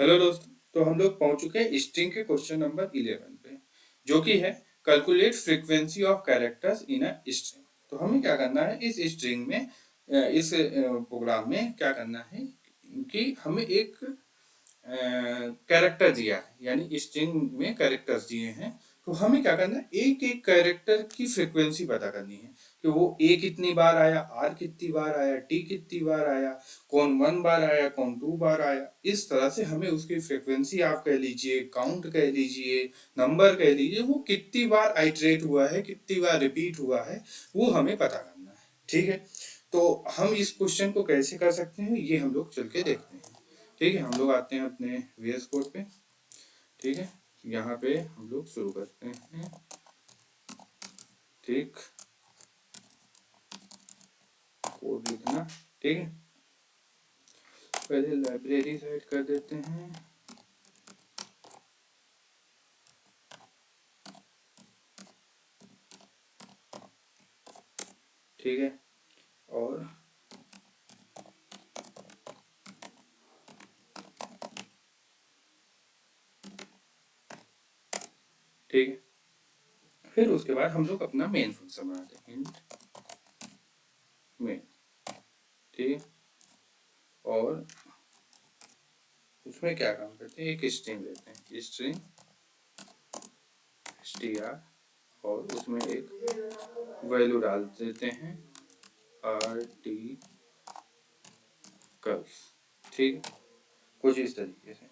Hello दोस्तों। तो हम लोग पहुंच चुके हैं स्ट्रिंग के क्वेश्चन नंबर 11 पे, जो कि है calculate frequency of characters in a string. तो हमें क्या करना है इस स्ट्रिंग में, इस प्रोग्राम में क्या करना है कि हमें एक कैरेक्टर दिया है, यानी स्ट्रिंग में कैरेक्टर्स दिए हैं। तो हमें क्या करना है, एक एक कैरेक्टर की फ्रीक्वेंसी पता करनी है कि वो ए कितनी बार आया, आर कितनी बार आया, टी कितनी बार आया, कौन 1 बार आया, कौन 2 बार आया। इस तरह से हमें उसकी फ्रीक्वेंसी, आप कह लीजिए काउंट, कह लीजिए नंबर, कह लीजिए वो कितनी बार आइटरेट हुआ है, कितनी बार रिपीट हुआ है, वो हमें पता करना है। ठीक है, तो हम इस क्वेश्चन को कैसे कर सकते हैं ये हम लोग चल के देखते हैं। ठीक है, हम लोग आते हैं अपने VS कोड पे। ठीक है, यहाँ पे हम लोग शुरू करते हैं। ठीक, कोड लिखना। ठीक है, पहले लाइब्रेरी सेट कर देते हैं। ठीक है, और ठीक है, फिर उसके बाद हम लोग अपना मेन फंक्शन बनाते हैं, इंट मेन। ठीक है, और उसमें क्या काम करते हैं, एक स्ट्रिंग लेते हैं, स्ट्रिंग str, और उसमें एक वैल्यू डाल देते हैं rt कर्व। ठीक, कुछ इस तरीके से।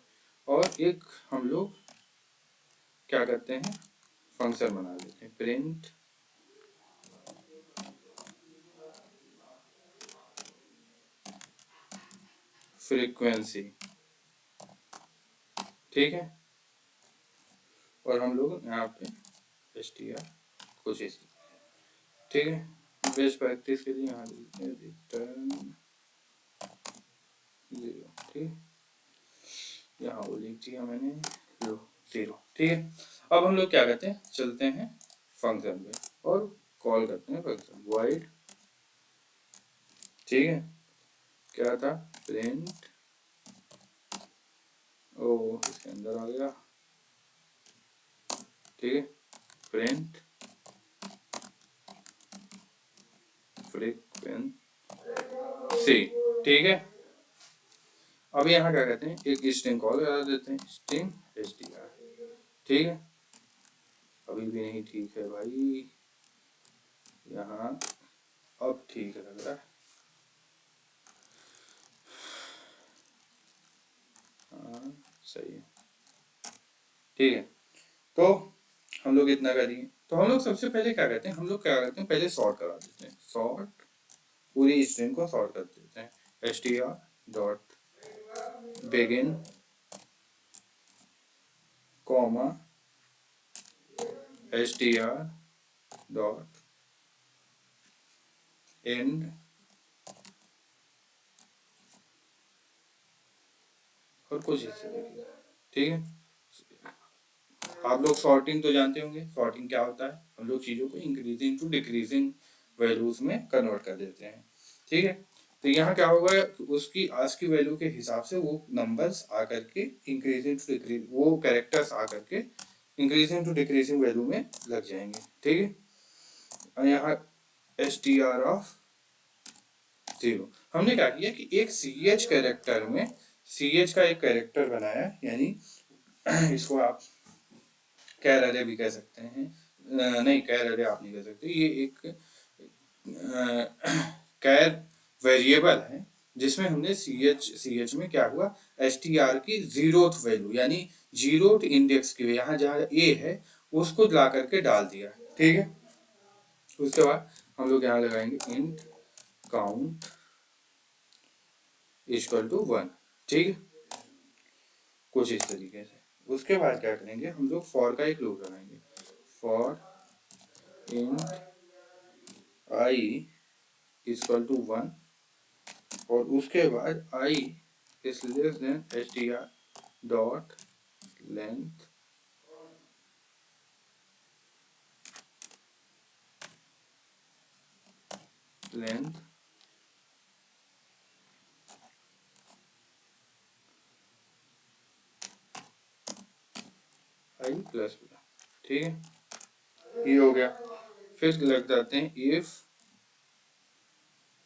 और एक हम लोग क्या करते हैं, फंक्शन बना देते हैं, प्रिंट फ्रीक्वेंसी। ठीक है, और हम लोग यहाँ पे str कुछ इस। ठीक है, बेस्ट प्रैक्टिस के लिए यहाँ रिटर्न 0। ठीक, यहाँ वो लिख दिया मैंने, लो 0। ठीक है, अब हम लोग क्या करते हैं, चलते हैं फंक्शन पे और कॉल करते हैं फंक्शन void। ठीक है, क्या था, प्रिंट, ओ इसके अंदर आ गया। ठीक है, प्रिंट फ्रीक्वेंसी। ठीक है, अब यहाँ क्या कहते हैं, एक स्ट्रिंग कॉल करा देते हैं, स्ट्रिंग str। ठीक है, अभी भी नहीं ठीक है भाई, यहाँ अब ठीक लग रहा है। हाँ सही है। ठीक है, तो हम लोग इतना करिए। तो हम लोग सबसे पहले क्या करते हैं, हम लोग क्या करते हैं, पहले सॉर्ट करा देते हैं, सॉर्ट पूरी स्ट्रिंग को सॉर्ट कर देते हैं, str dot begin comma str dot and, और कुछ इससे देखिए। ठीक है, आप लोग सॉर्टिंग तो जानते होंगे, सॉर्टिंग क्या होता है, हम लोग चीज़ों को इंक्रीजिंग टू डिक्रीजिंग वैल्यूज में कन्वर्ट कर देते हैं। ठीक है, तो यहाँ क्या होगा, उसकी आज की वैल्यू के हिसाब से वो नंबर्स आकर के इंक्रीजिंग टू डिक्रीज, वो कैरेक्टर्स आकर के इंक्रीजिंग टू डिक्रीजिंग वैल्यू में लग जाएंगे। ठीक है, और यहाँ str ऑफ 0, हमने क्या किया कि एक ch कैरेक्टर में, ch का एक कैरेक्टर बनाया, यानी इसको आप कैर अरे भी कह सकते हैं, नहीं कैर अरे आप नहीं कह सकते, ये एक कैर वेरिएबल है जिसमें हमने ch में क्या हुआ, str की 0th वैल्यू, यानी 0th इंडेक्स की, यहाँ जहाँ a है उसको ला करके डाल दिया। ठीक है, उसके बाद हम लोग यहाँ लगाएंगे इंट काउंट इक्वल टू 1। ठीक है, कुछ इस तरीके से। उसके बाद क्या करेंगे, हम लोग फॉर का एक लूप लगाएंगे, for int i equal to 1, और उसके बाद i is less than str dot length length i plus plus, ठीक है, ये हो गया। फिर लग जाते हैं if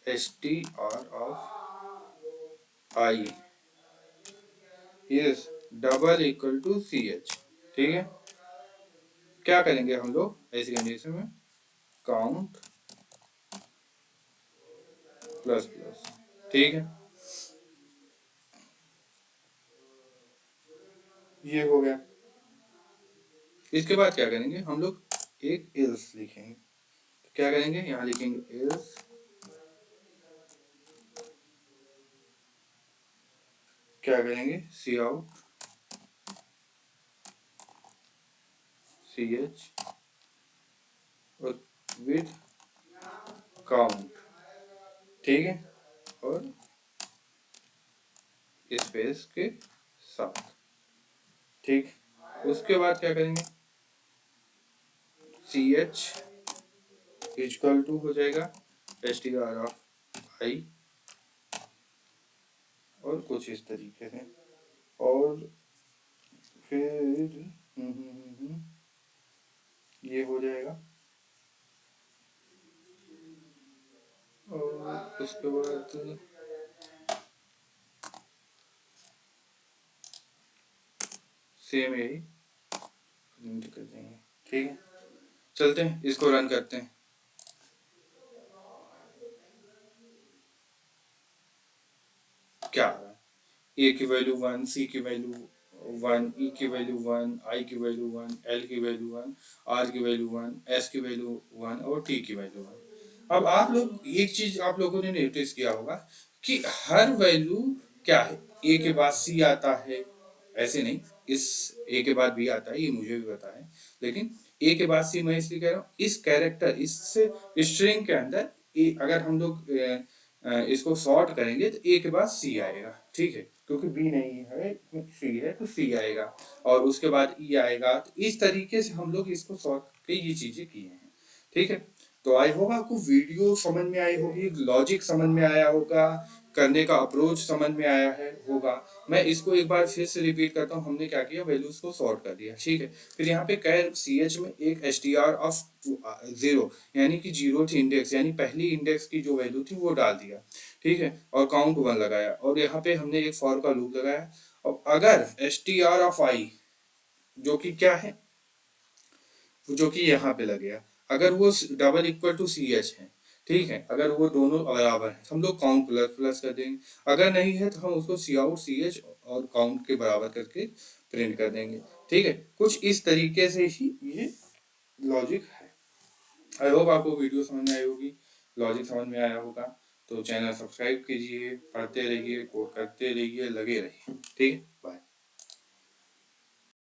str of i is double equal to C H, ठीक है। क्या करेंगे हम लोग ऐसी कंडीशन में, काउंट प्लस प्लस, ठीक है, ये हो गया। इसके बाद क्या करेंगे हम लोग, एक एल्स लिखेंगे। क्या करेंगे, यहाँ लिखेंगे एल्स, क्या करेंगे, सी आउट सी एच और विद काउंट, ठीक है, और स्पेस के साथ, ठीक। उसके बाद क्या करेंगे, सी एच इक्वल टू हो जाएगा एस टी आर ऑफ आई, और कुछ इस तरीके से, और फिर ये हो जाएगा, और उसके बाद सेम यही प्रिंट कर देंगे, ठीक है। चलते हैं इसको रन करते हैं। क्या आ रहा है, ए की वैल्यू 1, सी की वैल्यू 1, ई की वैल्यू 1, आई की वैल्यू 1, एल की वैल्यू 1, आर की वैल्यू 1, एस की वैल्यू 1 और टी की वैल्यू 1। अब आप लोग एक चीज आप लोगों ने नोटिस किया होगा कि हर वैल्यू क्या है, ए के बाद सी आता है, ऐसे नहीं, इस ए के बाद बी आता है, ये मुझे भी पता है, लेकिन ए के बाद सी मैं इसलिए कह रहा हूँ, इस कैरेक्टर इस स्ट्रिंग के अंदर ए, अगर हम लोग इसको सॉर्ट करेंगे तो ए के बाद सी आएगा, ठीक है, क्योंकि बी नहीं है, सी है तो सी आएगा, और उसके बाद ई आएगा। तो इस तरीके से हम लोग इसको सॉर्ट करके ये चीजें किए हैं, ठीक है। तो आई होप आपको वीडियो समझ में आई होगी, लॉजिक समझ में आया होगा, करने का अप्रोच समझ में आया है होगा। मैं इसको एक बार फिर से रिपीट करता हूँ, हमने क्या किया, वैल्यूज को सॉर्ट कर दिया, ठीक है। फिर यहाँ पे कैर सी एच में एक एस टी आर ऑफ 0, यानी कि जीरो थी इंडेक्स, यानी पहली इंडेक्स की जो वैल्यू थी वो डाल दिया, ठीक है, और काउंट 1 लगाया, और यहाँ पे हमने एक फॉर का लूप लगाया। और अगर एस टी आर ऑफ आई, जो कि क्या है, जो कि यहाँ पे लगेगा, अगर वो double equal to C H है, ठीक है, अगर वो दोनों बराबर है हम लोग काउंट प्लस प्लस कर देंगे, अगर नहीं है तो हम उसको सी आउट सी एच और काउंट के बराबर करके प्रिंट कर देंगे, ठीक है। कुछ इस तरीके से ही ये लॉजिक है। आई होप आपको वीडियो समझ में आई होगी, लॉजिक समझ में आया होगा। तो चैनल सब्सक्राइब कीजिए, पढ़ते रहिए, कोड करते रहिए, लगे रहिए, ठीक है, बाय।